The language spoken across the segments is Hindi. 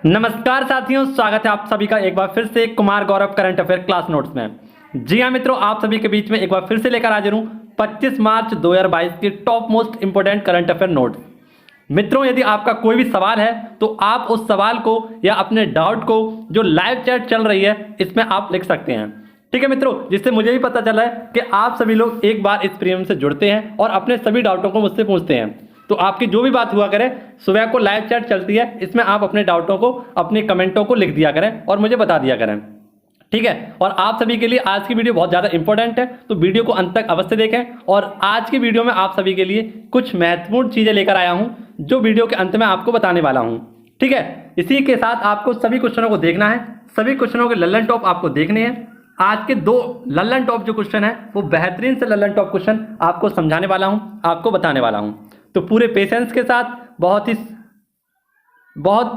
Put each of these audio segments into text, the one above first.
नमस्कार साथियों, स्वागत है आप सभी का एक बार फिर से Kumar Gaurav current affair class notes में। जी हाँ मित्रों, आप सभी के बीच में एक बार फिर से लेकर हाजिर हूँ 25 मार्च 2022 के top most important current affair notes. मित्रों, यदि आपका कोई भी सवाल है तो आप उस सवाल को या अपने डाउट को जो लाइव चैट चल रही है इसमें आप लिख सकते हैं। ठीक है मित्रों, जिससे मुझे भी पता चला है कि आप सभी लोग एक बार इस प्रीमियम से जुड़ते हैं और अपने सभी डाउटों को मुझसे पूछते हैं। तो आपकी जो भी बात हुआ करे, सुबह को लाइव चैट चलती है, इसमें आप अपने डाउटों को, अपने कमेंटों को लिख दिया करें और मुझे बता दिया करें। ठीक है, और आप सभी के लिए आज की वीडियो बहुत ज़्यादा इंपॉर्टेंट है, तो वीडियो को अंत तक अवश्य देखें। और आज की वीडियो में आप सभी के लिए कुछ महत्वपूर्ण चीज़ें लेकर आया हूं जो वीडियो के अंत में आपको बताने वाला हूं। ठीक है, इसी के साथ आपको सभी क्वेश्चनों को देखना है, सभी क्वेश्चनों के लल्लन टॉप आपको देखने हैं। आज के 2 लल्लन टॉप जो क्वेश्चन है वो बेहतरीन से लल्लन टॉप क्वेश्चन आपको समझाने वाला हूं, आपको बताने वाला हूं। तो पूरे पेशेंस के साथ, बहुत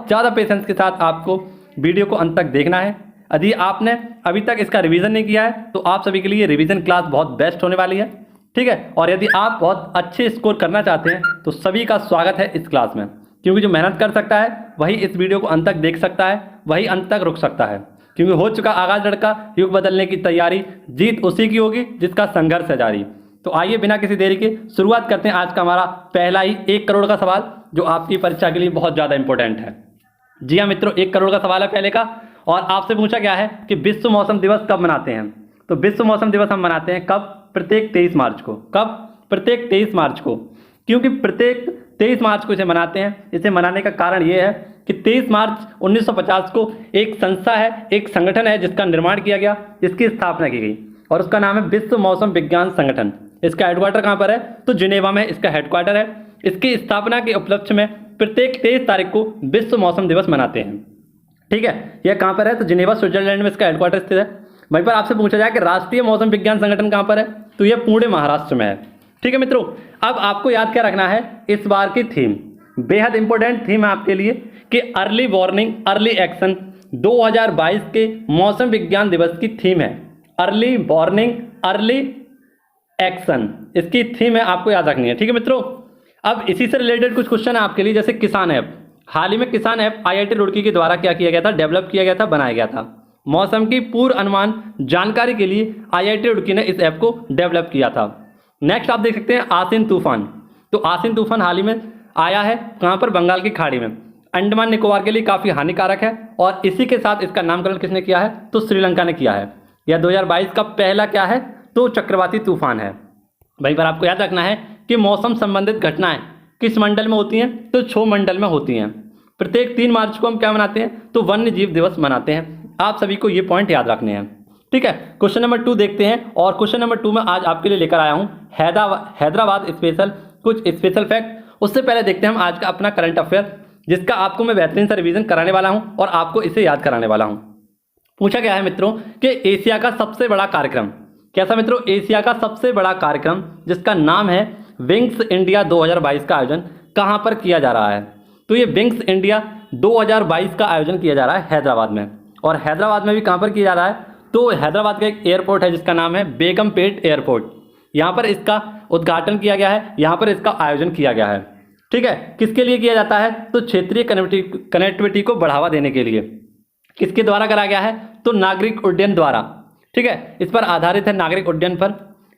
ज़्यादा पेशेंस के साथ आपको वीडियो को अंत तक देखना है। यदि आपने अभी तक इसका रिवीजन नहीं किया है तो आप सभी के लिए रिवीजन क्लास बहुत बेस्ट होने वाली है। ठीक है, और यदि आप बहुत अच्छे स्कोर करना चाहते हैं तो सभी का स्वागत है इस क्लास में, क्योंकि जो मेहनत कर सकता है वही इस वीडियो को अंत तक देख सकता है, वही अंत तक रुक सकता है। क्योंकि हो चुका आगाज लड़का, युग बदलने की तैयारी, जीत उसी की होगी जिसका संघर्ष है जारी। तो आइए बिना किसी देरी के शुरुआत करते हैं आज का हमारा पहला ही 1 करोड़ का सवाल, जो आपकी परीक्षा के लिए बहुत ज़्यादा इंपॉर्टेंट है। जी हाँ मित्रों, 1 करोड़ का सवाल है पहले का, और आपसे पूछा गया है कि विश्व मौसम दिवस कब मनाते हैं। तो विश्व मौसम दिवस हम मनाते हैं कब? प्रत्येक 23 मार्च को। कब? प्रत्येक 23 मार्च को। क्योंकि प्रत्येक 23 मार्च को इसे मनाते हैं, इसे मनाने का कारण ये है कि 23 मार्च 1950 को एक संस्था है, एक संगठन है जिसका निर्माण किया गया, जिसकी स्थापना की गई, और उसका नाम है विश्व मौसम विज्ञान संगठन। इसका हेडक्वार्टर कहाँ पर है? तो जिनेवा में इसका हेडक्वार्टर है। इसकी स्थापना के उपलक्ष्य में प्रत्येक 23 तारीख को विश्व मौसम दिवस मनाते हैं। ठीक है, यह कहाँ पर है? तो जिनेवा स्विट्जरलैंड में इसका हेडक्वार्टर स्थित है। वहीं पर आपसे पूछा जाए कि राष्ट्रीय मौसम विज्ञान संगठन कहाँ पर है, तो यह पुणे महाराष्ट्र में है। ठीक है मित्रों, अब आपको याद क्या रखना है, इस बार की थीम बेहद इंपॉर्टेंट थीम है आपके लिए कि अर्ली वार्निंग अर्ली एक्शन 2022 के मौसम विज्ञान दिवस की थीम है अर्ली वार्निंग अर्ली एक्शन। इसकी थीम है, आपको याद रखनी है। ठीक है मित्रों, अब इसी से रिलेटेड कुछ क्वेश्चन है आपके लिए, जैसे किसान ऐप। हाल ही में किसान ऐप IIT रुड़की के द्वारा क्या किया गया था? डेवलप किया गया था, बनाया गया था। मौसम की पूर्व अनुमान जानकारी के लिए IIT रुड़की ने इस ऐप को डेवलप किया था। नेक्स्ट आप देख सकते हैं आसिन तूफान। तो आसिन तूफान हाल ही में आया है, कहाँ पर? बंगाल की खाड़ी में। अंडमान निकोबार के लिए काफ़ी हानिकारक है, और इसी के साथ इसका नामकरण किसने किया है? तो श्रीलंका ने किया है। यह 2022 का पहला क्या है? तो चक्रवाती तूफान है। वहीं पर आपको याद रखना है कि मौसम संबंधित घटनाएं किस मंडल में होती हैं? तो क्षोभ मंडल में होती हैं। प्रत्येक 3 मार्च को हम क्या मनाते हैं? तो वन्य जीव दिवस मनाते हैं। आप सभी को ये पॉइंट याद रखने हैं। ठीक है, क्वेश्चन नंबर 2 देखते हैं, और क्वेश्चन नंबर 2 में आज आपके लिए लेकर आया हूँ हैदराबाद स्पेशल, कुछ स्पेशल फैक्ट। उससे पहले देखते हैं हम आज का अपना करंट अफेयर, जिसका आपको मैं बेहतरीन सा रिवीजन कराने वाला हूँ और आपको इसे याद कराने वाला हूँ। पूछा गया है मित्रों कि एशिया का सबसे बड़ा कार्यक्रम, कैसा मित्रों? एशिया का सबसे बड़ा कार्यक्रम जिसका नाम है विंग्स इंडिया 2022 का आयोजन कहाँ पर किया जा रहा है? तो ये विंग्स इंडिया 2022 का आयोजन किया जा रहा है हैदराबाद में। और हैदराबाद में भी कहाँ पर किया जा रहा है? तो हैदराबाद का एक एयरपोर्ट है जिसका नाम है बेगमपेट एयरपोर्ट। यहाँ पर इसका उद्घाटन किया गया है, यहाँ पर इसका आयोजन किया गया है। ठीक है, किसके लिए किया जाता है? तो क्षेत्रीय कनेक्टिविटी को बढ़ावा देने के लिए। किसके द्वारा करा गया है? तो नागरिक उड्डयन द्वारा। ठीक है, इस पर आधारित है, नागरिक उड्डयन पर।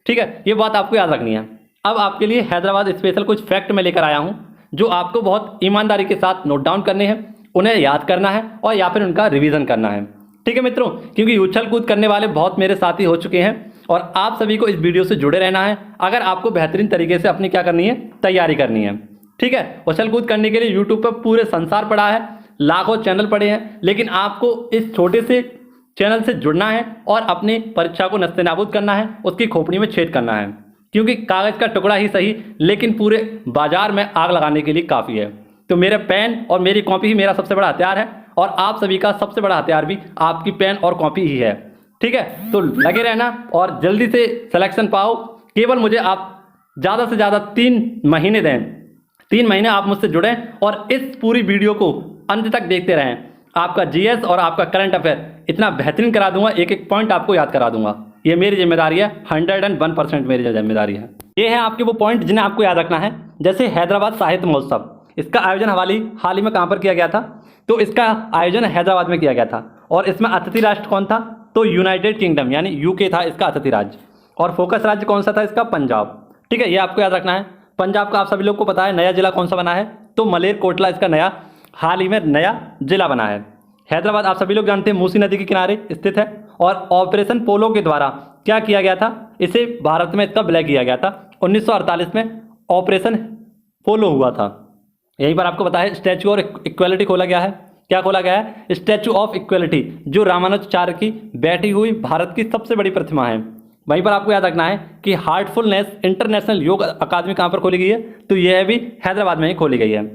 ठीक है, ये बात आपको याद रखनी है। अब आपके लिए हैदराबाद स्पेशल कुछ फैक्ट में लेकर आया हूं जो आपको बहुत ईमानदारी के साथ नोट डाउन करने हैं, उन्हें याद करना है और या फिर उनका रिवीजन करना है। ठीक है मित्रों, क्योंकि उछल कूद करने वाले बहुत मेरे साथी हो चुके हैं और आप सभी को इस वीडियो से जुड़े रहना है अगर आपको बेहतरीन तरीके से अपनी क्या करनी है? तैयारी करनी है। ठीक है, उछल कूद करने के लिए यूट्यूब पर पूरे संसार पड़ा है, लाखों चैनल पड़े हैं, लेकिन आपको इस छोटे से चैनल से जुड़ना है और अपनी परीक्षा को नस्तेनाबूद करना है, उसकी खोपड़ी में छेद करना है। क्योंकि कागज़ का टुकड़ा ही सही, लेकिन पूरे बाजार में आग लगाने के लिए काफ़ी है। तो मेरा पेन और मेरी कॉपी ही मेरा सबसे बड़ा हथियार है, और आप सभी का सबसे बड़ा हथियार भी आपकी पेन और कॉपी ही है। ठीक है, तो लगे रहना और जल्दी से सिलेक्शन पाओ। केवल मुझे आप ज़्यादा से ज़्यादा 3 महीने दें, 3 महीने आप मुझसे जुड़ें और इस पूरी वीडियो को अंत तक देखते रहें। आपका GS और आपका करंट अफेयर इतना बेहतरीन करा दूंगा, एक एक पॉइंट आपको याद करा दूंगा। ये मेरी जिम्मेदारी है, 101% मेरी जिम्मेदारी है। ये है आपके वो पॉइंट जिन्हें आपको याद रखना है, जैसे हैदराबाद साहित्य महोत्सव। इसका आयोजन हाल ही में कहाँ पर किया गया था? तो इसका आयोजन हैदराबाद में किया गया था। और इसमें अतिथि राष्ट्र कौन था? तो यूनाइटेड किंगडम यानी यूके था इसका अतिथि राज्य। और फोकस राज्य कौन सा था इसका? पंजाब। ठीक है, ये आपको याद रखना है। पंजाब का आप सभी लोग को पता है नया जिला कौन सा बना है? तो मलेरकोटला इसका नया हाल ही में नया जिला बना है। हैदराबाद आप सभी लोग जानते हैं मूसी नदी के किनारे स्थित है। और ऑपरेशन पोलो के द्वारा क्या किया गया था? इसे भारत में इसका विलय किया गया था। 1948 में ऑपरेशन पोलो हुआ था। यहीं पर आपको पता है स्टैचू ऑफ इक्वलिटी खोला गया है। क्या खोला गया है? स्टैचू ऑफ इक्वलिटी, जो रामानुजाचार्य की बैठी हुई भारत की सबसे बड़ी प्रतिमा है। वहीं पर आपको याद रखना है कि हार्टफुलनेस इंटरनेशनल योग अकादमी कहाँ पर खोली गई है? तो यह भी हैदराबाद में ही खोली गई है।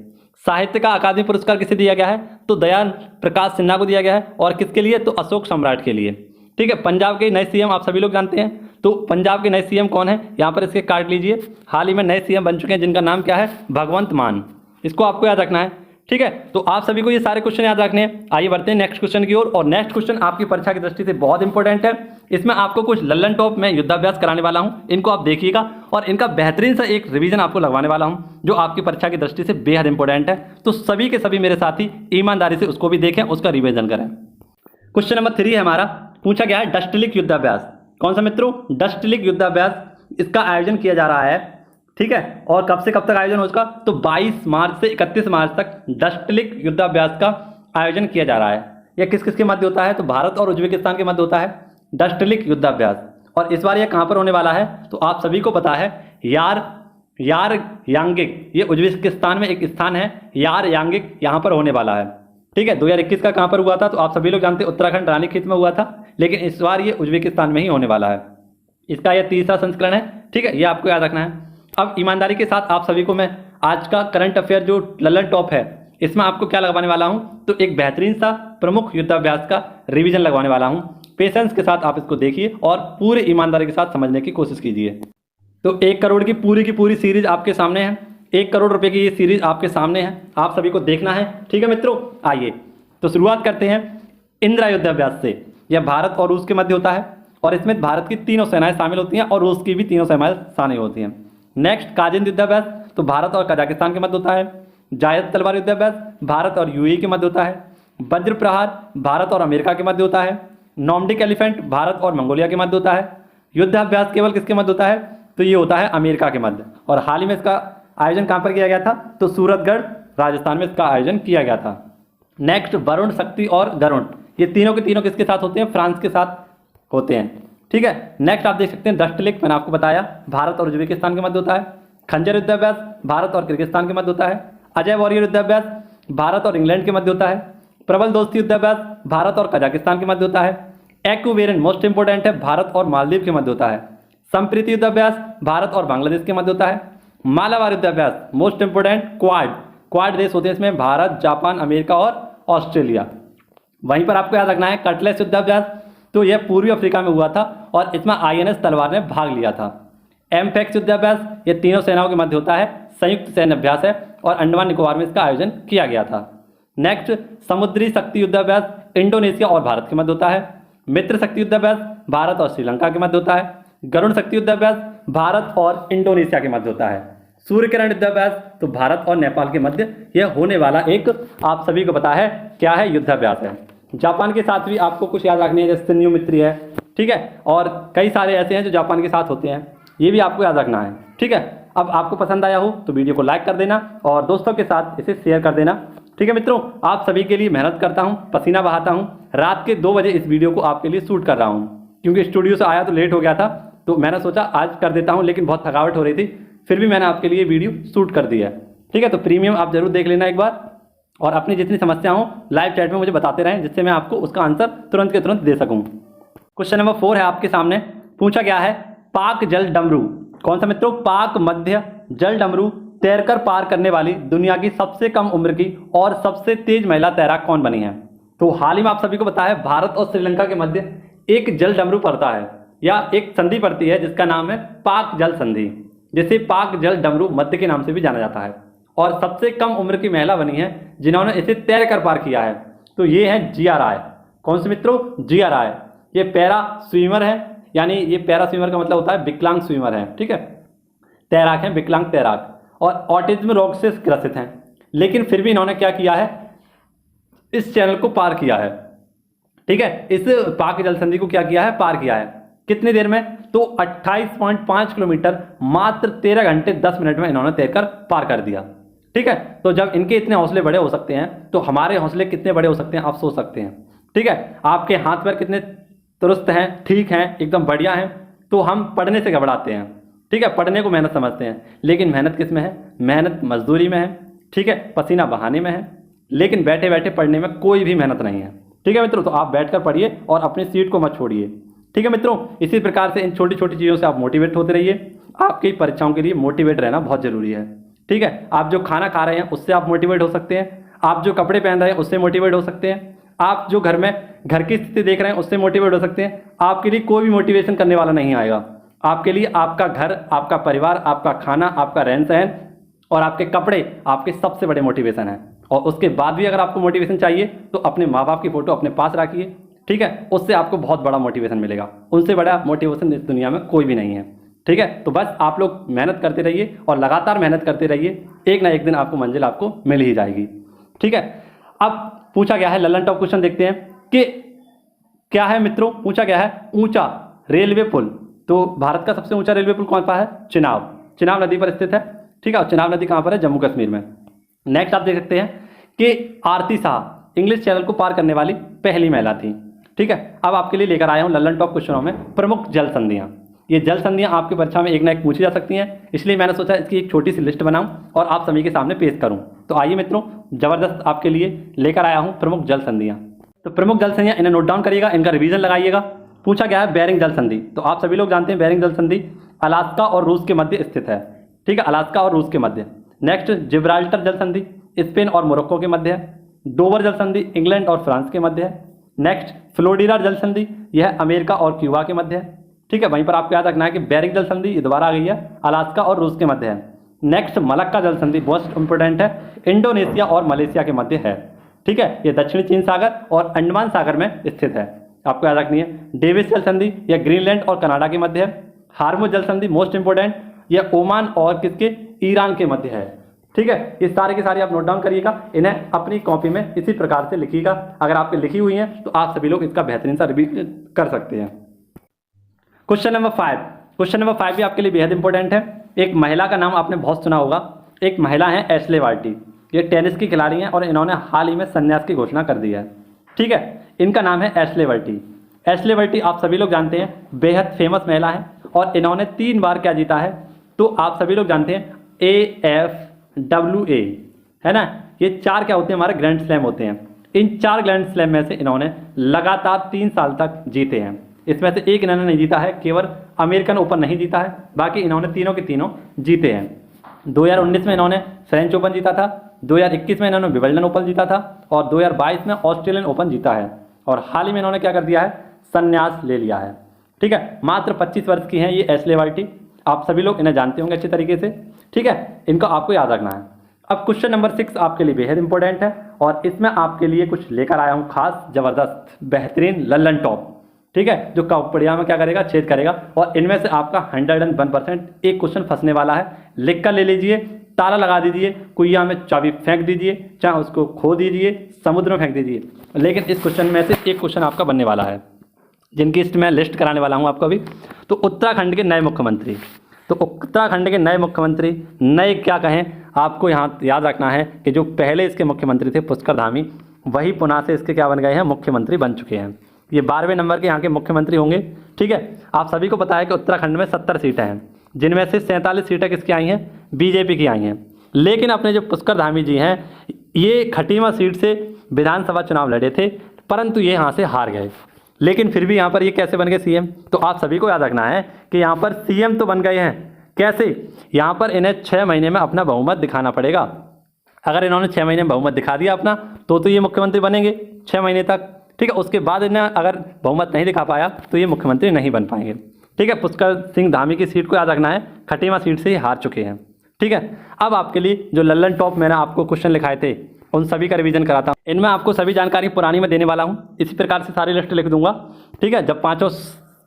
साहित्य का अकादमी पुरस्कार किसे दिया गया है? तो दयाल प्रकाश सिन्हा को दिया गया है। और किसके लिए? तो अशोक सम्राट के लिए। ठीक है, पंजाब के नए सीएम आप सभी लोग जानते हैं। तो पंजाब के नए सीएम कौन है? यहाँ पर इसके काट लीजिए। हाल ही में नए सीएम बन चुके हैं जिनका नाम क्या है? भगवंत मान। इसको आपको याद रखना है। ठीक है, तो आप सभी को ये सारे क्वेश्चन याद रखने हैं। आइए बढ़ते हैं नेक्स्ट क्वेश्चन की ओर। और नेक्स्ट क्वेश्चन आपकी परीक्षा की दृष्टि से बहुत इंपॉर्टेंट है। इसमें आपको कुछ लल्लन टॉप में युद्धाभ्यास कराने वाला हूं, इनको आप देखिएगा और इनका बेहतरीन सा एक रिवीजन आपको लगवाने वाला हूं जो आपकी परीक्षा की दृष्टि से बेहद इंपॉर्टेंट है। तो सभी के सभी मेरे साथी ईमानदारी से उसको भी देखें, उसका रिवीजन करें। क्वेश्चन नंबर 3 है हमारा। पूछा गया है डस्टलिक युद्धाभ्यास। कौन सा मित्रों? डस्टलिक युद्धाभ्यास। इसका आयोजन किया जा रहा है। ठीक है, और कब से कब तक आयोजन हो इसका? तो 22 मार्च से 31 मार्च तक डस्टलिक युद्धाभ्यास का आयोजन किया जा रहा है। यह किस किस के मध्य होता है? तो भारत और उज्बेकिस्तान के मध्य होता है डस्टलिक युद्धाभ्यास। और इस बार यह कहाँ पर होने वाला है? तो आप सभी को पता है यार यांगिक, ये उज्बेकिस्तान में एक स्थान है यार यांगिक, यहाँ पर होने वाला है। ठीक है, 2021 का कहाँ पर हुआ था? तो आप सभी लोग जानते हैं उत्तराखंड रानीखेत में हुआ था, लेकिन इस बार ये उज्बेकिस्तान में ही होने वाला है। इसका यह तीसरा संस्करण है। ठीक है, ये आपको याद रखना है। अब ईमानदारी के साथ आप सभी को मैं आज का करंट अफेयर जो लल्लन टॉप है इसमें आपको क्या लगवाने वाला हूं? तो एक बेहतरीन सा प्रमुख युद्धाभ्यास का रिवीजन लगवाने वाला हूं। पेशेंस के साथ आप इसको देखिए और पूरे ईमानदारी के साथ समझने की कोशिश कीजिए। तो 1 करोड़ की पूरी सीरीज आपके सामने है। 1 करोड़ रुपए की ये सीरीज आपके सामने है, आप सभी को देखना है। ठीक है मित्रों, आइए तो शुरुआत करते हैं इंदिरा युद्धाभ्यास से। यह भारत और रूस के मध्य होता है और इसमें भारत की तीनों सेनाएं शामिल होती हैं और रूस की भी तीनों सेनाएं शामिल होती हैं। नेक्स्ट काजिन युद्धाभ्यास, तो भारत और कजाकिस्तान के मध्य होता है। जायद तलवार युद्धाभ्यास भारत और यूएई के मध्य होता है। वज्र प्रहार भारत और अमेरिका के मध्य होता है। नॉर्डिक एलिफेंट भारत और मंगोलिया के मध्य होता है। युद्धाभ्यास केवल किसके मध्य होता है? तो ये होता है अमेरिका के मध्य। और हाल ही में इसका आयोजन कहाँ पर किया गया था? तो सूरतगढ़ राजस्थान में इसका आयोजन किया गया था। नेक्स्ट वरुण, शक्ति और गरुण, ये तीनों के तीनों किसके साथ होते हैं? फ्रांस के साथ होते हैं। ठीक है, नेक्स्ट आप देख सकते हैं डस्टलिक, मैंने आपको बताया भारत और उज्बेकिस्तान के मध्य होता है। खंजर युद्धाभ्यास भारत और किर्गिस्तान के मध्य होता है। अजय वॉरियर युद्धाभ्यास भारत और इंग्लैंड के मध्य होता है। प्रबल दोस्ती युद्धाभ्यास भारत और कजाकिस्तान के मध्य होता है। एक्वेरियन मोस्ट इंपोर्टेंट है, भारत और मालदीव के मध्य होता है। संप्रीति युद्धाभ्यास भारत और बांग्लादेश के मध्य होता है। मालाबार युद्धाभ्यास मोस्ट इंपोर्टेंट, क्वाड देश होते हैं इसमें, भारत, जापान, अमेरिका और ऑस्ट्रेलिया। वहीं पर आपको याद रखना है कटलेस युद्धाभ्यास, तो यह पूर्वी अफ्रीका में हुआ था और इसमें आईएनएस तलवार ने भाग लिया था। एमपेक्स युद्धाभ्यास ये तीनों सेनाओं के मध्य होता है, संयुक्त सैन्य अभ्यास है और अंडमान निकोबार में इसका आयोजन किया गया था। नेक्स्ट समुद्री शक्ति युद्धाभ्यास इंडोनेशिया और भारत के मध्य होता है। मित्र शक्ति युद्धाभ्यास भारत और श्रीलंका के मध्य होता है। गरुण शक्ति युद्धाभ्यास भारत और इंडोनेशिया के मध्य होता है। सूर्य किरण युद्धाभ्यास तो भारत और नेपाल के मध्य यह होने वाला एक आप सभी को पता है क्या है? युद्धाभ्यास है। जापान के साथ भी आपको कुछ याद रखनी है, जैसे सिन्यू मित्री है। ठीक है, और कई सारे ऐसे हैं जो जापान के साथ होते हैं, ये भी आपको याद रखना है। ठीक है, अब आपको पसंद आया हो तो वीडियो को लाइक कर देना और दोस्तों के साथ इसे शेयर कर देना। ठीक है मित्रों, आप सभी के लिए मेहनत करता हूँ, पसीना बहाता हूँ। रात के 2 बजे इस वीडियो को आपके लिए शूट कर रहा हूँ क्योंकि स्टूडियो से आया तो लेट हो गया था, तो मैंने सोचा आज कर देता हूँ, लेकिन बहुत थकावट हो रही थी, फिर भी मैंने आपके लिए वीडियो शूट कर दिया है। ठीक है, तो प्रीमियम आप जरूर देख लेना एक बार और अपनी जितनी समस्या हो लाइव चैट में मुझे बताते रहें, जिससे मैं आपको उसका आंसर तुरंत के तुरंत दे सकूं। क्वेश्चन नंबर 4 है आपके सामने। पूछा गया है पाक जल डमरू। कौन सा मित्रों? पाक मध्य जल डमरू तैरकर पार करने वाली दुनिया की सबसे कम उम्र की और सबसे तेज महिला तैराक कौन बनी है? तो हाल ही में आप सभी को पता है भारत और श्रीलंका के मध्य एक जल डमरू पड़ता है या एक संधि पड़ती है जिसका नाम है पाक जल संधि, जिसे पाक जल डमरू मध्य के नाम से भी जाना जाता है। और सबसे कम उम्र की महिला बनी है जिन्होंने इसे तैर कर पार किया है, तो ये है जिया राय। कौन से मित्रों? जिया राय। ये पैरा स्विमर है, यानी ये पैरा स्विमर का मतलब होता है विकलांग स्विमर है। ठीक है, तैराक है, विकलांग तैराक, और ऑटिज्म रोग से ग्रसित हैं। लेकिन फिर भी इन्होंने क्या किया है, इस चैनल को पार किया है। ठीक है, इस पाक जल संधि को क्या किया है, पार किया है। कितनी देर में, तो 28.5 किलोमीटर मात्र 13 घंटे 10 मिनट में इन्होंने तैरकर पार कर दिया। ठीक है, तो जब इनके इतने हौसले बड़े हो सकते हैं तो हमारे हौसले कितने बड़े हो सकते हैं आप सोच सकते हैं। ठीक है, आपके हाथ पैर कितने दुरुस्त हैं, ठीक हैं, एकदम बढ़िया हैं, तो हम पढ़ने से घबराते हैं। ठीक है, पढ़ने को मेहनत समझते हैं, लेकिन मेहनत किस में है, मेहनत मजदूरी में है। ठीक है, पसीना बहाने में है, लेकिन बैठे बैठे पढ़ने में कोई भी मेहनत नहीं है। ठीक है मित्रों, तो आप बैठकर पढ़िए और अपनी सीट को मत छोड़िए। ठीक है मित्रों, इसी प्रकार से इन छोटी छोटी चीज़ों से आप मोटिवेट होते रहिए। आपकी परीक्षाओं के लिए मोटिवेट रहना बहुत जरूरी है। ठीक है, आप जो खाना खा रहे हैं उससे आप मोटिवेट हो सकते हैं, आप जो कपड़े पहन रहे हैं उससे मोटिवेट हो सकते हैं, आप जो घर की स्थिति देख रहे हैं उससे मोटिवेट हो सकते हैं। आपके लिए कोई भी मोटिवेशन करने वाला नहीं आएगा। आपके लिए आपका घर, आपका परिवार, आपका खाना, आपका रहन सहन और आपके कपड़े आपके सबसे बड़े मोटिवेशन हैं। और उसके बाद भी अगर आपको मोटिवेशन चाहिए तो अपने माँ बाप की फ़ोटो अपने पास रखिए। ठीक है, उससे आपको बहुत बड़ा मोटिवेशन मिलेगा। उनसे बड़ा मोटिवेशन इस दुनिया में कोई भी नहीं है। ठीक है, तो बस आप लोग मेहनत करते रहिए और लगातार मेहनत करते रहिए, एक ना एक दिन आपको मंजिल आपको मिल ही जाएगी। ठीक है, अब पूछा गया है लल्लन टॉप क्वेश्चन, देखते हैं कि क्या है मित्रों। पूछा गया है ऊंचा रेलवे पुल, तो भारत का सबसे ऊंचा रेलवे पुल कौन सा है, चिनाब नदी पर स्थित है। ठीक है, और चिनाब नदी कहाँ पर है, जम्मू कश्मीर में। नेक्स्ट आप देख सकते हैं कि आरती शाह इंग्लिश चैनल को पार करने वाली पहली महिला थी। ठीक है, अब आपके लिए लेकर आया हूँ लल्लन टॉप क्वेश्चनों में प्रमुख जल संधियाँ। ये जल संधियाँ आपकी परीक्षा में एक ना एक पूछी जा सकती हैं, इसलिए मैंने सोचा इसकी एक छोटी सी लिस्ट बनाऊं और आप सभी के सामने पेश करूं। तो आइए मित्रों, जबरदस्त आपके लिए लेकर आया हूं प्रमुख जल संधियाँ। तो प्रमुख जल संधियाँ इन्हें नोट डाउन करिएगा, इनका रिवीजन लगाइएगा। पूछा गया है बेरिंग जल संधि, तो आप सभी लोग जानते हैं बेरिंग जल संधि अलास्का और रूस के मध्य स्थित है। ठीक है, अलास्का और रूस के मध्य। नेक्स्ट जिब्राल्टर जल संधि स्पेन और मोरक्को के मध्य है। डोवर जल संधि इंग्लैंड और फ्रांस के मध्य है। नेक्स्ट फ्लोरिडा जल संधि, यह अमेरिका और क्यूबा के मध्य है। ठीक है, वहीं पर आपको याद रखना है कि बेरिंग जल संधि ये दोबारा आ गई है, अलास्का और रूस के मध्य है। नेक्स्ट मलक्का जल संधि मोस्ट इंपोर्टेंट है, इंडोनेशिया और मलेशिया के मध्य है। ठीक है, ये दक्षिणी चीन सागर और अंडमान सागर में स्थित है, आपको याद रखनी है। डेविस जल संधि यह ग्रीनलैंड और कनाडा के मध्य है। हार्मुज जल संधि मोस्ट इंपोर्टेंट, यह ओमान और किसके, ईरान के मध्य है। ठीक है, ये सारे के सारे आप नोट डाउन करिएगा, इन्हें अपनी कॉपी में इसी प्रकार से लिखिएगा। अगर आपके लिखी हुई हैं तो आप सभी लोग इसका बेहतरीन सा रिवीजन कर सकते हैं। क्वेश्चन नंबर 5 भी आपके लिए बेहद इंपॉर्टेंट है। एक महिला का नाम आपने बहुत सुना होगा, एक महिला है एशले बार्टी। ये टेनिस की खिलाड़ी हैं और इन्होंने हाल ही में संन्यास की घोषणा कर दी है। ठीक है, इनका नाम है एशले बार्टी। एशले बार्टी आप सभी लोग जानते हैं बेहद फेमस महिला है और इन्होंने 3 बार क्या जीता है, तो आप सभी लोग जानते हैं AFWA है ना, ये 4 क्या होते हैं, हमारे ग्रैंड स्लैम होते हैं। इन 4 ग्रैंड स्लैम में से इन्होंने लगातार 3 साल तक जीते हैं। इसमें से एक इन्होंने नहीं जीता है, केवल अमेरिकन ओपन नहीं जीता है, बाकी इन्होंने तीनों के तीनों जीते हैं। 2019 में इन्होंने फ्रेंच ओपन जीता था, 2021 में इन्होंने विंबलडन ओपन जीता था और 2022 में ऑस्ट्रेलियन ओपन जीता है। और हाल ही में इन्होंने क्या कर दिया है, संन्यास ले लिया है। ठीक है, मात्र 25 वर्ष की हैं ये एशले बार्टी। आप सभी लोग इन्हें जानते होंगे अच्छी तरीके से। ठीक है, इनको आपको याद रखना है। अब क्वेश्चन नंबर 6 आपके लिए बेहद इंपॉर्टेंट है और इसमें आपके लिए कुछ लेकर आया हूँ खास जबरदस्त बेहतरीन लल्लन टॉप। ठीक है, जो कपड़िया में क्या करेगा, छेद करेगा। और इनमें से आपका 101% एक क्वेश्चन फंसने वाला है, लिख कर ले लीजिए, ताला लगा दीजिए, कुइया में चाबी फेंक दीजिए, चाहे उसको खो दीजिए, समुद्र में फेंक दीजिए, लेकिन इस क्वेश्चन में से एक क्वेश्चन आपका बनने वाला है, जिनकी मैं लिस्ट कराने वाला हूँ आपको अभी। तो उत्तराखंड के नए मुख्यमंत्री, तो उत्तराखंड के नए मुख्यमंत्री, नए क्या कहें, आपको यहाँ याद रखना है कि जो पहले इसके मुख्यमंत्री थे पुष्कर धामी, वही पुनः से इसके क्या बन गए हैं, मुख्यमंत्री बन चुके हैं। ये 12वें नंबर के यहाँ के मुख्यमंत्री होंगे। ठीक है, आप सभी को पता है कि उत्तराखंड में 70 सीटें हैं, जिनमें से 47 सीटें किसकी आई हैं, बीजेपी की आई हैं। लेकिन अपने जो पुष्कर धामी जी हैं, ये खटीमा सीट से विधानसभा चुनाव लड़े थे, परंतु ये यहाँ से हार गए। लेकिन फिर भी यहाँ पर ये कैसे बन गए सीएम, तो आप सभी को याद रखना है कि यहाँ पर सीएम तो बन गए हैं। कैसे, यहाँ पर इन्हें 6 महीने में अपना बहुमत दिखाना पड़ेगा। अगर इन्होंने 6 महीने में बहुमत दिखा दिया अपना, तो ये मुख्यमंत्री बनेंगे 6 महीने तक। ठीक है, उसके बाद इन्हें अगर बहुमत नहीं दिखा पाया तो ये मुख्यमंत्री नहीं बन पाएंगे। ठीक है, पुष्कर सिंह धामी की सीट को याद रखना है, खटीमा सीट से ही हार चुके हैं। ठीक है, अब आपके लिए जो लल्लन टॉप मैंने आपको क्वेश्चन लिखाए थे उन सभी का रिवीजन कराता हूँ। इनमें आपको सभी जानकारी पुरानी में देने वाला हूँ, इसी प्रकार से सारी लिस्ट लिख दूंगा। ठीक है, जब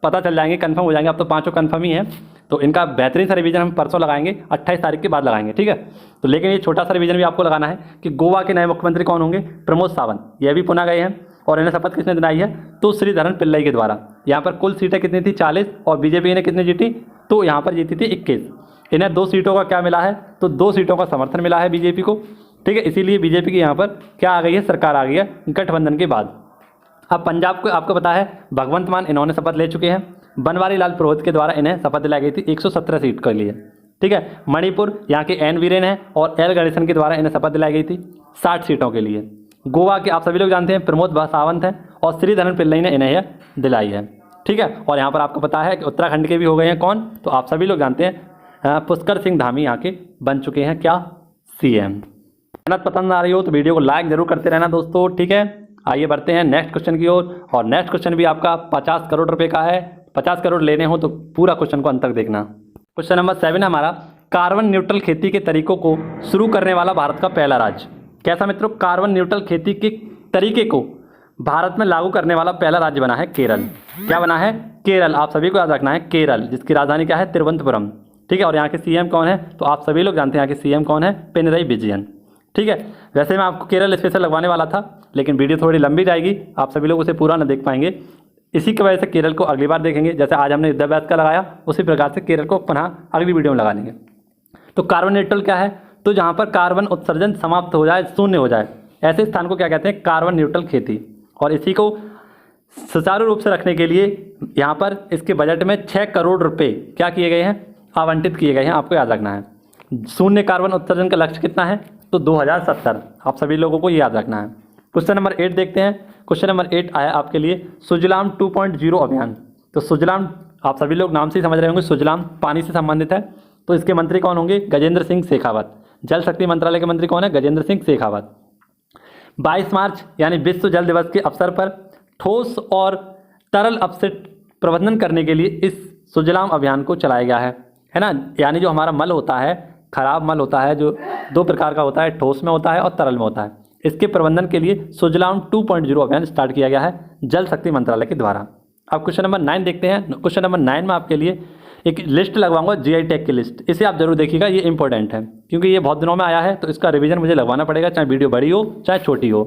पता चल जाएंगे, कंफर्म हो जाएंगे। अब तो पाँचों कंफर्म ही हैं, तो इनका बेहतरीन सा रिवीजन हम परसों लगाएंगे, 28 तारीख के बाद लगाएंगे, ठीक है। तो लेकिन ये छोटा सा रिवीजन भी आपको लगाना है कि गोवा के नए मुख्यमंत्री कौन होंगे, प्रमोद सावंत। ये भी पुनः गए हैं और इन्हें शपथ किसने दिलाई है, तो श्रीधरन पिल्लई के द्वारा। यहाँ पर कुल सीटें कितनी थी, 40, और बीजेपी ने कितनी जीती, तो यहाँ पर जीती थी 21। इन्हें 2 सीटों का क्या मिला है, तो 2 सीटों का समर्थन मिला है बीजेपी को, ठीक है। इसीलिए बीजेपी की यहाँ पर क्या आ गई है, सरकार आ गई है गठबंधन के बाद। अब पंजाब को आपको पता है भगवंत मान इन्होंने शपथ ले चुके हैं, बनवारी लाल पुरोहित के द्वारा इन्हें शपथ दिलाई गई थी 117 सीट के लिए, ठीक है। मणिपुर यहाँ के एन वीरेन हैं और एल गणेशन के द्वारा इन्हें शपथ दिलाई गई थी 60 सीटों के लिए। गोवा के आप सभी लोग जानते हैं प्रमोद सावंत हैं और श्रीधरन पिल्लई ने इन्हें यह दिलाई है, ठीक है। और यहाँ पर आपको पता है कि उत्तराखंड के भी हो गए हैं कौन, तो आप सभी लोग जानते हैं पुष्कर सिंह धामी यहाँ के बन चुके हैं क्या, सीएम। मेहनत पसंद आ रही हो तो वीडियो को लाइक जरूर करते रहना दोस्तों, ठीक है। आइए बढ़ते हैं नेक्स्ट क्वेश्चन की ओर, और नेक्स्ट क्वेश्चन भी आपका 50 करोड़ रुपए का है। 50 करोड़ लेने हो तो पूरा क्वेश्चन को अंत तक देखना। क्वेश्चन नंबर 7 है हमारा, कार्बन न्यूट्रल खेती के तरीकों को शुरू करने वाला भारत का पहला राज्य। कैसा मित्रों, कार्बन न्यूट्रल खेती के तरीके को भारत में लागू करने वाला पहला राज्य बना है केरल। क्या बना है, केरल। आप सभी को याद रखना है केरल, जिसकी राजधानी क्या है, तिरुवनंतपुरम, ठीक है। और यहाँ के सीएम कौन है, तो आप सभी लोग जानते हैं यहाँ के सीएम कौन है, पिनरई विजयन, ठीक है। वैसे मैं आपको केरल स्पेशल लगवाने वाला था, लेकिन वीडियो थोड़ी लंबी जाएगी, आप सभी लोग उसे पूरा न देख पाएंगे। इसी की वजह से केरल को अगली बार देखेंगे, जैसे आज हमने युद्धाभ्यास का लगाया उसी प्रकार से केरल को पुनः अगली वीडियो में लगा लेंगे। तो कार्बन न्यूट्रल क्या है, तो जहाँ पर कार्बन उत्सर्जन समाप्त हो जाए, शून्य हो जाए, ऐसे स्थान को क्या कहते हैं, कार्बन न्यूट्रल खेती। और इसी को सुचारू रूप से रखने के लिए यहाँ पर इसके बजट में 6 करोड़ रुपए क्या किए गए हैं, आवंटित किए गए हैं, आपको याद रखना है। शून्य कार्बन उत्सर्जन का लक्ष्य कितना है, तो 2070, आप सभी लोगों को याद रखना है। क्वेश्चन नंबर 8 देखते हैं। क्वेश्चन नंबर 8 आया आपके लिए सुजलाम 2.0 अभियान। तो सुजलाम आप सभी लोग नाम से ही समझ रहे होंगे, सुजलाम पानी से संबंधित है। तो इसके मंत्री कौन होंगे, गजेंद्र सिंह शेखावत। जल शक्ति मंत्रालय के मंत्री कौन है, गजेंद्र सिंह शेखावत। 22 मार्च यानी विश्व जल दिवस के अवसर पर ठोस और तरल अपशिष्ट प्रबंधन करने के लिए इस सुजलाम अभियान को चलाया गया है ना। यानी जो हमारा मल होता है, खराब मल होता है, जो 2 प्रकार का होता है, ठोस में होता है और तरल में होता है, इसके प्रबंधन के लिए सुजलाम 2.0 अभियान स्टार्ट किया गया है जल शक्ति मंत्रालय के द्वारा। अब क्वेश्चन नंबर 9 देखते हैं। क्वेश्चन नंबर 9 में आपके लिए एक लिस्ट लगवाऊंगा, जीआई टैग की लिस्ट, इसे आप जरूर देखिएगा, ये इंपॉर्टेंट है क्योंकि ये बहुत दिनों में आया है, तो इसका रिवीजन मुझे लगवाना पड़ेगा, चाहे वीडियो बड़ी हो चाहे छोटी हो,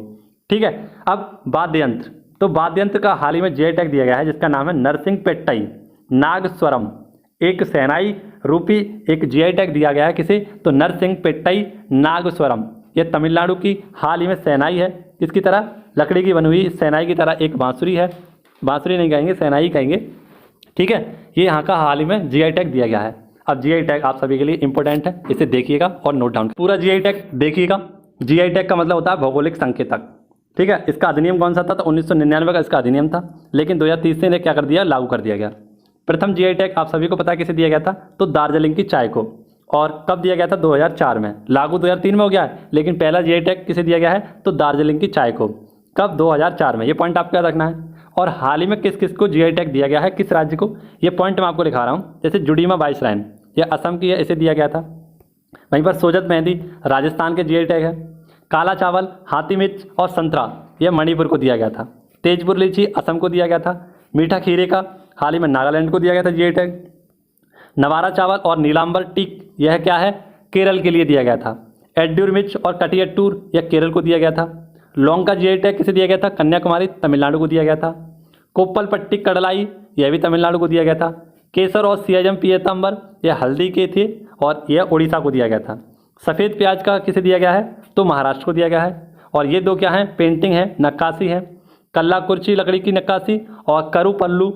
ठीक है। अब वाद्य यंत्र, तो वाद्य यंत्र का हाल ही में जीआई टैग दिया गया है जिसका नाम है नरसिंहपेट्टई नागस्वरम। एक शहनाई रूपी एक जीआई टैग दिया गया है किसे, तो नरसिंहपेट्टई नागस्वरम। यह तमिलनाडु की हाल ही में शहनाई है, किसकी तरह, लकड़ी की बनी हुई शहनाई की तरह एक बांसुरी है, बांसुरी नहीं कहेंगे, शहनाई कहेंगे, ठीक है। ये यहाँ का हाल ही में जीआई टैग दिया गया है। अब जीआई टैग आप सभी के लिए इंपॉर्टेंट है, इसे देखिएगा और नोट डाउन, पूरा जीआई टैग देखिएगा। जीआई टैग का मतलब होता है भौगोलिक संकेतक, ठीक है। इसका अधिनियम कौन सा था, तो 1999 का इसका अधिनियम था, लेकिन 2030 से इन्हें क्या कर दिया, लागू कर दिया गया। प्रथम जीआई टैग आप सभी को पता है किसे दिया गया था, तो दार्जिलिंग की चाय को। और कब दिया गया था, 2004 में, लागू 2003 में हो गया है, लेकिन पहला जीआई टैग किसे दिया गया है, तो दार्जिलिंग की चाय को। कब, 2004 में, ये पॉइंट आपको याद रखना है। और हाल ही में किस किस को जीआई टैग दिया गया है, किस राज्य को, ये पॉइंट मैं आपको दिखा रहा हूँ। जैसे जुडीमा बाईसराइन, ये असम की है, इसे दिया गया था। वहीं पर सोजत मेहंदी राजस्थान के जीआई टैग है। काला चावल, हाथी मिर्च और संतरा, यह मणिपुर को दिया गया था। तेजपुर लीची असम को दिया गया था। मीठा खीरे का हाल ही में नागालैंड को दिया गया था जीआई टैग। नवारा चावल और नीलांबर टीक, यह क्या है, केरल के लिए दिया गया था। एड्यूर मिर्च और कटियट्टूर, यह केरल को दिया गया था। लौंग का जीआई टैग किसे दिया गया था, कन्याकुमारी तमिलनाडु को दिया गया था। कोप्पल पट्टी कड़लाई, यह भी तमिलनाडु को दिया गया था। केसर और सियाजम पीतांबर, यह हल्दी के थे और यह उड़ीसा को दिया गया था। सफ़ेद प्याज का किसे दिया गया है, तो महाराष्ट्र को दिया गया है। और ये 2 क्या हैं, पेंटिंग है, नक्काशी है। कल्ला कुर्ची लकड़ी की नक्काशी और करू पल्लू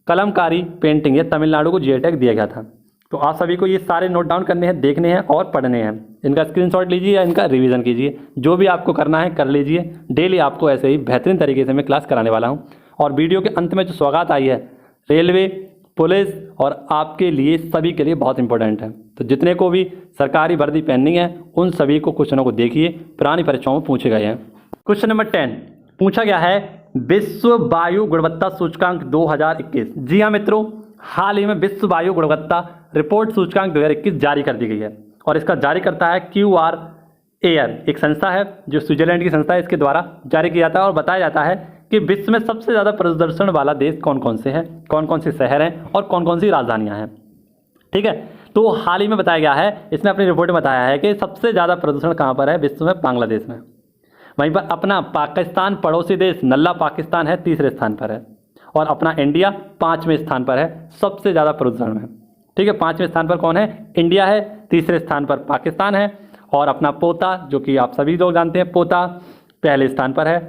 कलमकारी पेंटिंग, ये तमिलनाडु को जीआई टैग दिया गया था। तो आप सभी को ये सारे नोट डाउन करने हैं, देखने हैं और पढ़ने हैं। इनका स्क्रीनशॉट लीजिए या इनका रिवीजन कीजिए, जो भी आपको करना है कर लीजिए। डेली आपको ऐसे ही बेहतरीन तरीके से मैं क्लास कराने वाला हूँ। और वीडियो के अंत में जो सौगात आई है, रेलवे, पुलिस और आपके लिए सभी के लिए बहुत इंपॉर्टेंट है। तो जितने को भी सरकारी वर्दी पहननी है उन सभी को क्वेश्चनों को देखिए, पुरानी परीक्षाओं में पूछे गए हैं। क्वेश्चन नंबर 10 पूछा गया है, विश्व वायु गुणवत्ता सूचकांक 2021। जी हाँ मित्रों, हाल ही में विश्व वायु गुणवत्ता रिपोर्ट सूचकांक 2021 जारी कर दी गई है। और इसका जारी करता है QRAR, एक संस्था है जो स्विट्जरलैंड की संस्था है, इसके द्वारा जारी किया जाता है। और बताया जाता है कि विश्व में सबसे ज़्यादा प्रदूषण वाला देश कौन कौन से हैं, कौन कौन से शहर हैं और कौन कौन सी राजधानियाँ हैं। ठीक है, तो हाल ही में बताया गया है, इसने अपनी रिपोर्ट में बताया है कि सबसे ज़्यादा प्रदूषण कहाँ पर है विश्व में, बांग्लादेश में। वहीं पर अपना पाकिस्तान पड़ोसी देश नल्ला पाकिस्तान है, तीसरे स्थान पर है। और अपना इंडिया 5वें स्थान पर है सबसे ज़्यादा प्रदूषण में। ठीक है, 5वें स्थान पर कौन है, इंडिया है, तीसरे स्थान पर पाकिस्तान है, और अपना पोता जो कि आप सभी लोग जानते हैं, पोता पहले स्थान पर है।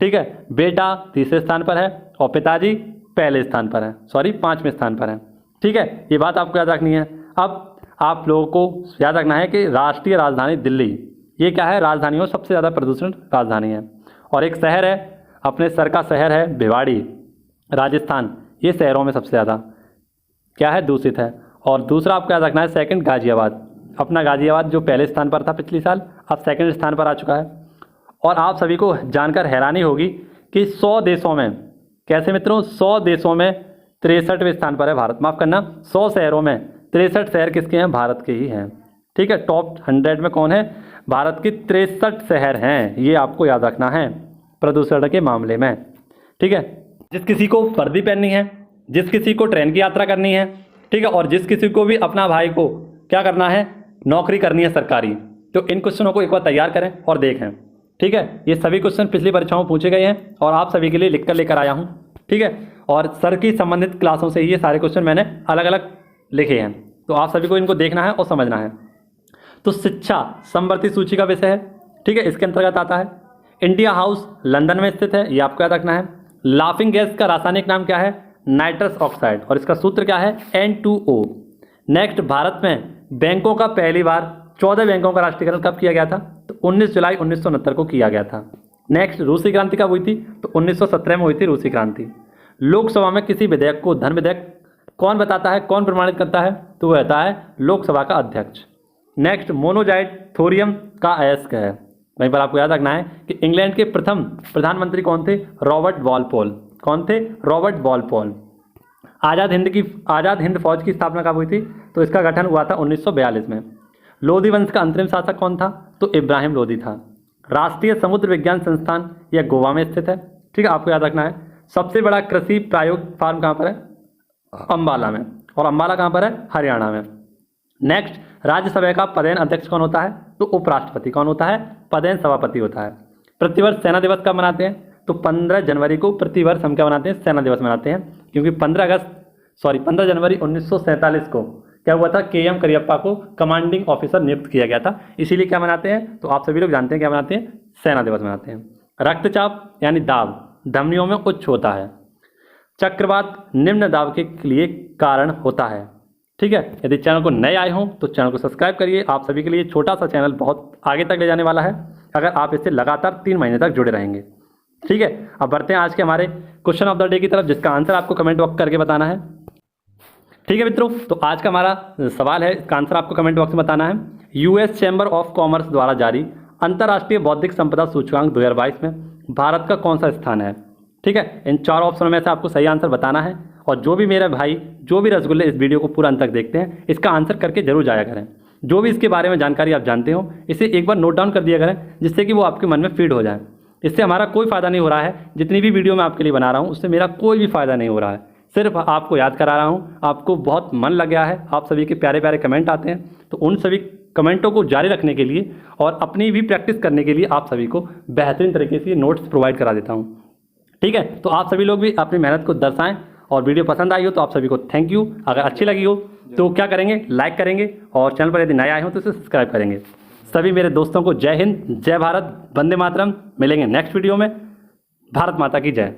ठीक है, बेटा तीसरे स्थान पर है और पिताजी पहले स्थान पर है, सॉरी 5वें स्थान पर है। ठीक है, ये बात आपको याद रखनी है। अब आप लोगों को याद रखना है कि राष्ट्रीय राजधानी दिल्ली, ये क्या है, राजधानियों सबसे ज़्यादा प्रदूषण राजधानी है। और एक शहर है, अपने सर का शहर है भिवाड़ी, राजस्थान, ये शहरों में सबसे ज़्यादा क्या है, दूषित है। और दूसरा आपको याद रखना है सेकंड गाजियाबाद, अपना गाजियाबाद जो पहले स्थान पर था पिछले साल, अब सेकंड स्थान पर आ चुका है। और आप सभी को जानकर हैरानी होगी कि 100 देशों में, कैसे मित्रों, 100 देशों में 63वें स्थान पर है भारत, माफ़ करना 100 शहरों में 63 शहर किसके हैं, भारत के ही हैं। ठीक है, टॉप 100 में कौन है, भारत के 63 शहर हैं, ये आपको याद रखना है प्रदूषण के मामले में। ठीक है, जिस किसी को वर्दी पहननी है, जिस किसी को ट्रेन की यात्रा करनी है, ठीक है, और जिस किसी को भी अपना भाई को क्या करना है, नौकरी करनी है सरकारी, तो इन क्वेश्चनों को एक बार तैयार करें और देखें। ठीक है, ये सभी क्वेश्चन पिछली परीक्षाओं में पूछे गए हैं और आप सभी के लिए लिख कर लेकर आया हूँ। ठीक है, और सर की संबंधित क्लासों से ये सारे क्वेश्चन मैंने अलग अलग लिखे हैं, तो आप सभी को इनको देखना है और समझना है। तो शिक्षा समवर्ती सूची का विषय है। ठीक है, इसके अंतर्गत आता है। इंडिया हाउस लंदन में स्थित है, ये आपको याद रखना है। लाफिंग गैस का रासायनिक नाम क्या है, नाइट्रस ऑक्साइड, और इसका सूत्र क्या है, N2O। नेक्स्ट, भारत में बैंकों का पहली बार 14 बैंकों का राष्ट्रीयकरण कब किया गया था, तो 19 जुलाई 1969 को किया गया था। नेक्स्ट, रूसी क्रांति कब हुई थी, तो 1917 में हुई थी रूसी क्रांति। लोकसभा में किसी विधेयक को धन विधेयक कौन बताता है, कौन प्रमाणित करता है, तो वह रहता है लोकसभा का अध्यक्ष। नेक्स्ट, मोनोजाइट थोरियम का अयस्क है। वहीं पर आपको याद रखना है कि इंग्लैंड के प्रथम प्रधानमंत्री कौन थे, रॉबर्ट वॉलपोल। कौन थे, रॉबर्ट वॉलपोल। आज़ाद हिंद फौज की स्थापना कब हुई थी, तो इसका गठन हुआ था 1942 में। लोधी वंश का अंतरिम शासक कौन था, तो इब्राहिम लोधी था। राष्ट्रीय समुद्र विज्ञान संस्थान यह गोवा में स्थित है। ठीक है, आपको याद रखना है। सबसे बड़ा कृषि प्रायोग फार्म कहाँ पर है, अम्बाला में, और अम्बाला कहाँ पर है, हरियाणा में। नेक्स्ट, राज्यसभा का पदेन अध्यक्ष कौन होता है, तो उपराष्ट्रपति। कौन होता है, पदेन सभापति होता है। प्रतिवर्ष सेना दिवस कब मनाते हैं, तो 15 जनवरी को प्रतिवर्ष हम क्या मनाते हैं, सेना दिवस मनाते हैं, क्योंकि 15 जनवरी 1947 को क्या हुआ था, KM करियप्पा को कमांडिंग ऑफिसर नियुक्त किया गया था, इसीलिए क्या मनाते हैं, तो आप सभी लोग जानते हैं क्या मनाते हैं, सेना दिवस मनाते हैं। रक्तचाप यानी दाब धमनियों में उच्च होता है। चक्रवात निम्न दाब के लिए कारण होता है। ठीक है, यदि चैनल को नए आए हों तो चैनल को सब्सक्राइब करिए। आप सभी के लिए छोटा सा चैनल बहुत आगे तक ले जाने वाला है, अगर आप इससे लगातार 3 महीने तक जुड़े रहेंगे। ठीक है, अब बढ़ते हैं आज के हमारे क्वेश्चन ऑफ द डे की तरफ, जिसका आंसर आपको कमेंट बॉक्स करके बताना है। ठीक है मित्रों, तो आज का हमारा सवाल है, इसका आंसर आपको कमेंट बॉक्स में बताना है। US चैम्बर ऑफ कॉमर्स द्वारा जारी अंतर्राष्ट्रीय बौद्धिक संपदा सूचकांक 2022 में भारत का कौन सा स्थान है। ठीक है, इन 4 ऑप्शनों में से आपको सही आंसर बताना है, और जो भी मेरे भाई जो भी रसगुल्ले इस वीडियो को पूरा अंत तक देखते हैं, इसका आंसर करके जरूर जाया करें। जो भी इसके बारे में जानकारी आप जानते हो, इसे एक बार नोट डाउन कर दिया करें, जिससे कि वो आपके मन में फीड हो जाए। इससे हमारा कोई फ़ायदा नहीं हो रहा है, जितनी भी वीडियो मैं आपके लिए बना रहा हूँ उससे मेरा कोई भी फ़ायदा नहीं हो रहा है, सिर्फ आपको याद करा रहा हूँ। आपको बहुत मन लग गया है, आप सभी के प्यारे प्यारे कमेंट आते हैं, तो उन सभी कमेंटों को जारी रखने के लिए और अपनी भी प्रैक्टिस करने के लिए आप सभी को बेहतरीन तरीके से नोट्स प्रोवाइड करा देता हूँ। ठीक है, तो आप सभी लोग भी अपनी मेहनत को दर्शाएं, और वीडियो पसंद आई हो तो आप सभी को थैंक यू। अगर अच्छी लगी हो तो क्या करेंगे, लाइक करेंगे, और चैनल पर यदि नए आए हो तो इसे सब्सक्राइब करेंगे। सभी मेरे दोस्तों को जय हिंद, जय भारत, वंदे मातरम। मिलेंगे नेक्स्ट वीडियो में। भारत माता की जय।